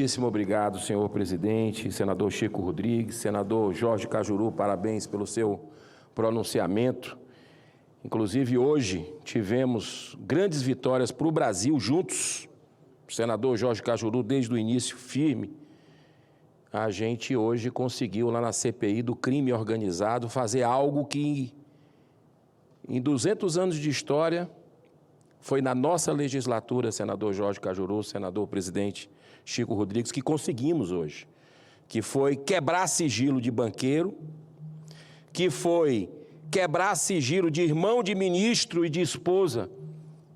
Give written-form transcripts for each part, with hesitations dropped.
Muitíssimo obrigado, senhor presidente, senador Chico Rodrigues, senador Jorge Cajuru, parabéns pelo seu pronunciamento. Inclusive, hoje tivemos grandes vitórias para o Brasil juntos. O senador Jorge Cajuru, desde o início, firme. A gente hoje conseguiu, lá na CPI do crime organizado, fazer algo que, em 200 anos de história, foi na nossa legislatura, senador Jorge Cajuru, senador presidente Chico Rodrigues, que conseguimos hoje, que foi quebrar sigilo de banqueiro, que foi quebrar sigilo de irmão de ministro e de esposa,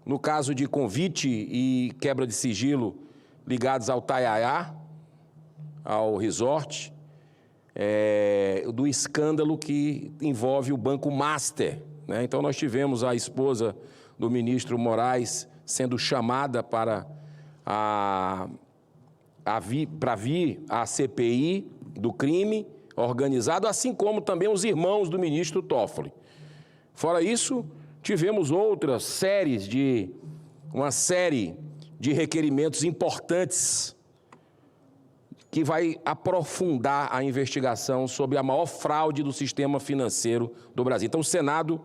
no caso de convite e quebra de sigilo ligados ao Taiaiá, ao resort, do escândalo que envolve o Banco Master, né? Então, nós tivemos a esposa do ministro Moraes sendo chamada para vir à CPI do crime organizado, assim como também os irmãos do ministro Toffoli. Fora isso, tivemos uma série de requerimentos importantes que vai aprofundar a investigação sobre a maior fraude do sistema financeiro do Brasil. Então, o Senado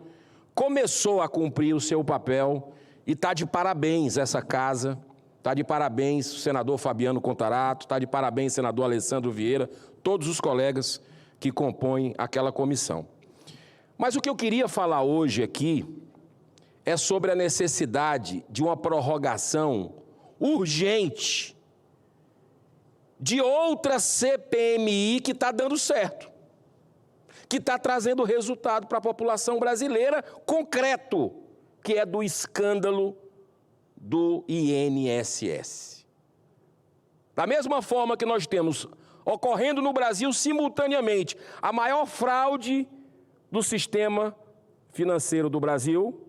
começou a cumprir o seu papel e está de parabéns essa casa, está de parabéns o senador Fabiano Contarato, está de parabéns o senador Alessandro Vieira, todos os colegas que compõem aquela comissão. Mas o que eu queria falar hoje aqui é sobre a necessidade de uma prorrogação urgente de outra CPMI que está dando certo, que está trazendo resultado para a população brasileira concreto, que é do escândalo do INSS. Da mesma forma que nós temos ocorrendo no Brasil simultaneamente a maior fraude do sistema financeiro do Brasil,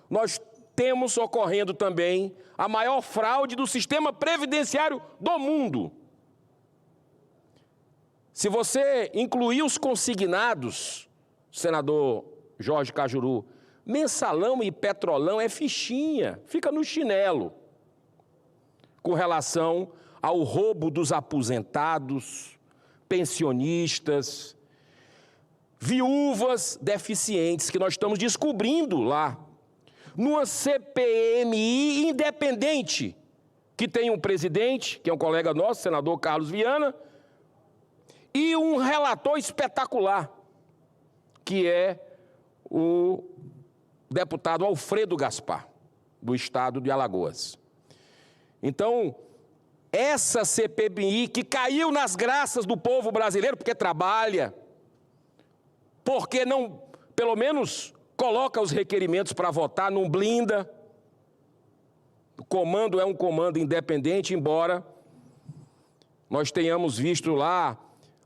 nós temos ocorrendo também a maior fraude do sistema previdenciário do mundo. Se você incluir os consignados, senador Jorge Cajuru, mensalão e petrolão é fichinha, fica no chinelo, com relação ao roubo dos aposentados, pensionistas, viúvas deficientes, que nós estamos descobrindo lá, numa CPMI independente, que tem um presidente, que é um colega nosso, senador Carlos Viana, e um relator espetacular, que é o deputado Alfredo Gaspar, do estado de Alagoas. Então, essa CPMI que caiu nas graças do povo brasileiro, porque trabalha, porque não, pelo menos, coloca os requerimentos para votar, não blinda. O comando é um comando independente, embora nós tenhamos visto lá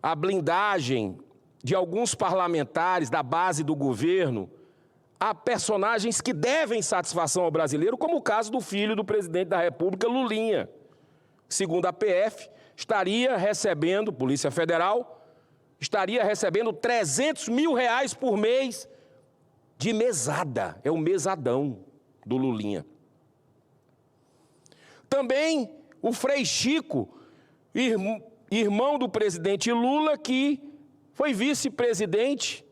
a blindagem de alguns parlamentares da base do governo a personagens que devem satisfação ao brasileiro, como o caso do filho do presidente da República, Lulinha. Segundo a PF, estaria recebendo, Polícia Federal, estaria recebendo R$300 mil por mês de mesada. É o mesadão do Lulinha. Também o Frei Chico, irmão do presidente Lula, que foi vice-presidente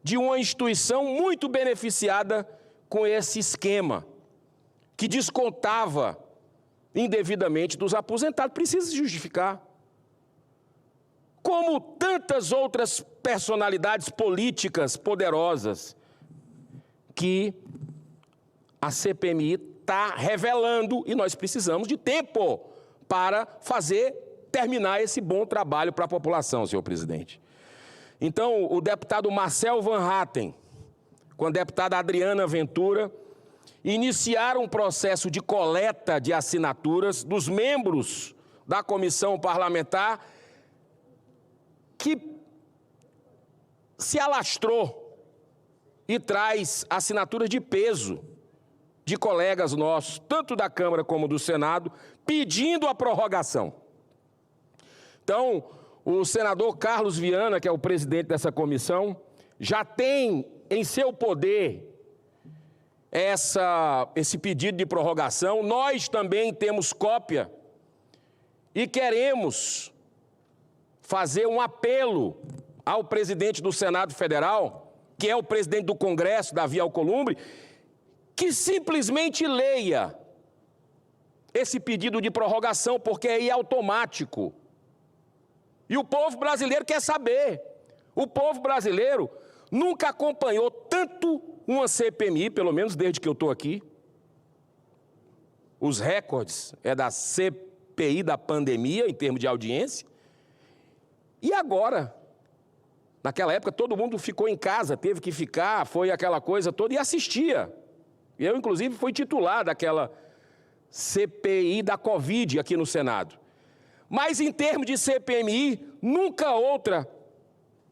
de uma instituição muito beneficiada com esse esquema, que descontava indevidamente dos aposentados, precisa se justificar. Como tantas outras personalidades políticas poderosas que a CPMI está revelando, e nós precisamos de tempo para terminar esse bom trabalho para a população, senhor presidente. Então, o deputado Marcel Van Hatten, com a deputada Adriana Ventura, iniciaram um processo de coleta de assinaturas dos membros da comissão parlamentar que se alastrou e traz assinaturas de peso de colegas nossos, tanto da Câmara como do Senado, pedindo a prorrogação. Então, o senador Carlos Viana, que é o presidente dessa comissão, já tem em seu poder esse pedido de prorrogação. Nós também temos cópia e queremos fazer um apelo ao presidente do Senado Federal, que é o presidente do Congresso, Davi Alcolumbre, que simplesmente leia esse pedido de prorrogação, porque aí é automático. E o povo brasileiro quer saber. O povo brasileiro nunca acompanhou tanto uma CPMI, pelo menos desde que eu estou aqui. Os recordes é da CPI da pandemia, em termos de audiência. E agora, naquela época, todo mundo ficou em casa, teve que ficar, foi aquela coisa toda, e assistia. Eu, inclusive, fui titular daquela CPI da Covid aqui no Senado. Mas, em termos de CPMI, nunca outra,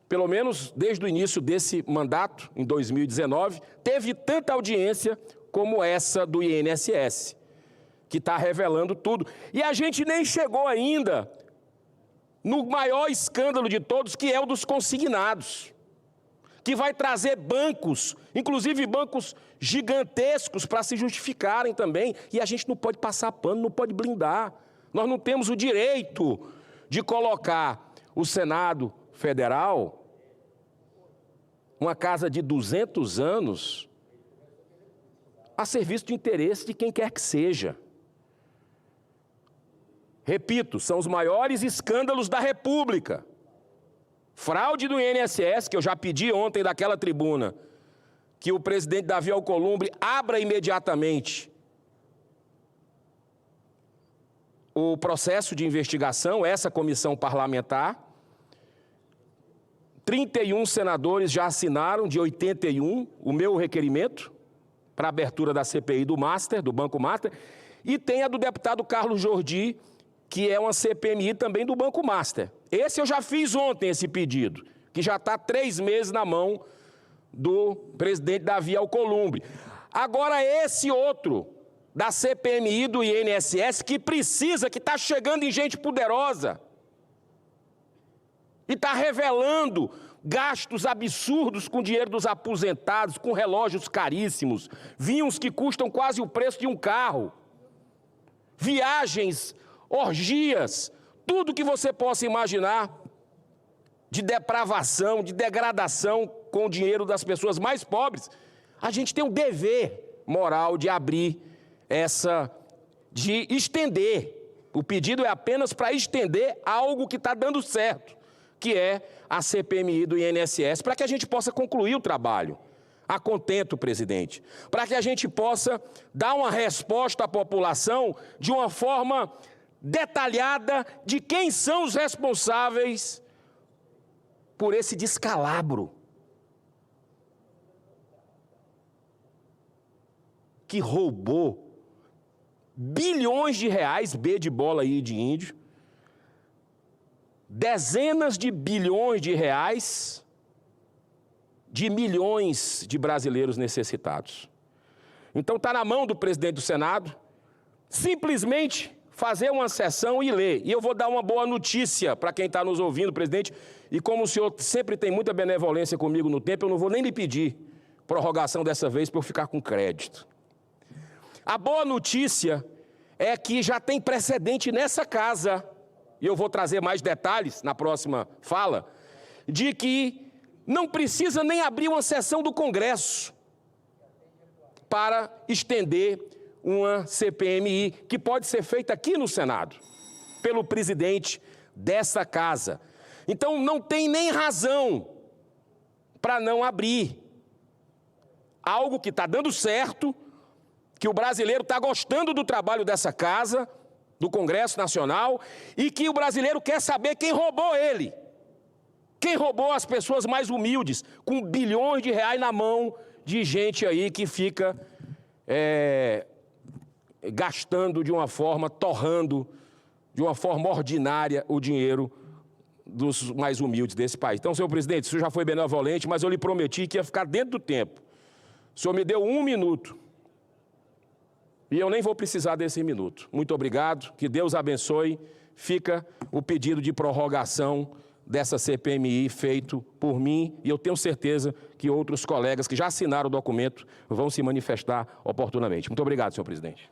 pelo menos desde o início desse mandato, em 2019, teve tanta audiência como essa do INSS, que está revelando tudo. E a gente nem chegou ainda no maior escândalo de todos, que é o dos consignados, que vai trazer bancos, inclusive bancos gigantescos, para se justificarem também. E a gente não pode passar pano, não pode blindar. Nós não temos o direito de colocar o Senado Federal, uma casa de 200 anos, a serviço de interesse de quem quer que seja. Repito, são os maiores escândalos da República. Fraude do INSS, que eu já pedi ontem daquela tribuna, que o presidente Davi Alcolumbre abra imediatamente o processo de investigação, essa comissão parlamentar. 31 senadores já assinaram, de 81, o meu requerimento para a abertura da CPI do Master, do Banco Master, e tem a do deputado Carlos Jordi, que é uma CPMI também do Banco Master. Esse eu já fiz ontem, esse pedido, que já está 3 meses na mão do presidente Davi Alcolumbre. Agora esse outro, da CPMI do INSS, que precisa, que está chegando em gente poderosa, e está revelando gastos absurdos com dinheiro dos aposentados, com relógios caríssimos, vinhos que custam quase o preço de um carro, viagens, orgias, tudo que você possa imaginar de depravação, de degradação com o dinheiro das pessoas mais pobres. A gente tem um dever moral de abrir de estender. O pedido é apenas para estender algo que está dando certo, que é a CPMI do INSS, para que a gente possa concluir o trabalho a contento, presidente, para que a gente possa dar uma resposta à população de uma forma detalhada de quem são os responsáveis por esse descalabro que roubou bilhões de reais, B de bola aí de índio, dezenas de bilhões de reais de milhões de brasileiros necessitados. Então está na mão do presidente do Senado simplesmente fazer uma sessão e ler. E eu vou dar uma boa notícia para quem está nos ouvindo, presidente, e como o senhor sempre tem muita benevolência comigo no tempo, eu não vou nem lhe pedir prorrogação dessa vez para eu ficar com crédito. A boa notícia é que já tem precedente nessa casa, e eu vou trazer mais detalhes na próxima fala, de que não precisa nem abrir uma sessão do Congresso para estender uma CPMI, que pode ser feita aqui no Senado, pelo presidente dessa casa. Então não tem nem razão para não abrir algo que está dando certo, que o brasileiro está gostando do trabalho dessa casa, do Congresso Nacional, e que o brasileiro quer saber quem roubou ele. Quem roubou as pessoas mais humildes, com bilhões de reais na mão de gente aí que fica gastando de uma forma, torrando de uma forma ordinária o dinheiro dos mais humildes desse país. Então, senhor presidente, isso já foi benevolente, mas eu lhe prometi que ia ficar dentro do tempo. O senhor me deu 1 minuto. E eu nem vou precisar desse minuto. Muito obrigado, que Deus abençoe. Fica o pedido de prorrogação dessa CPMI feito por mim, e eu tenho certeza que outros colegas que já assinaram o documento vão se manifestar oportunamente. Muito obrigado, senhor presidente.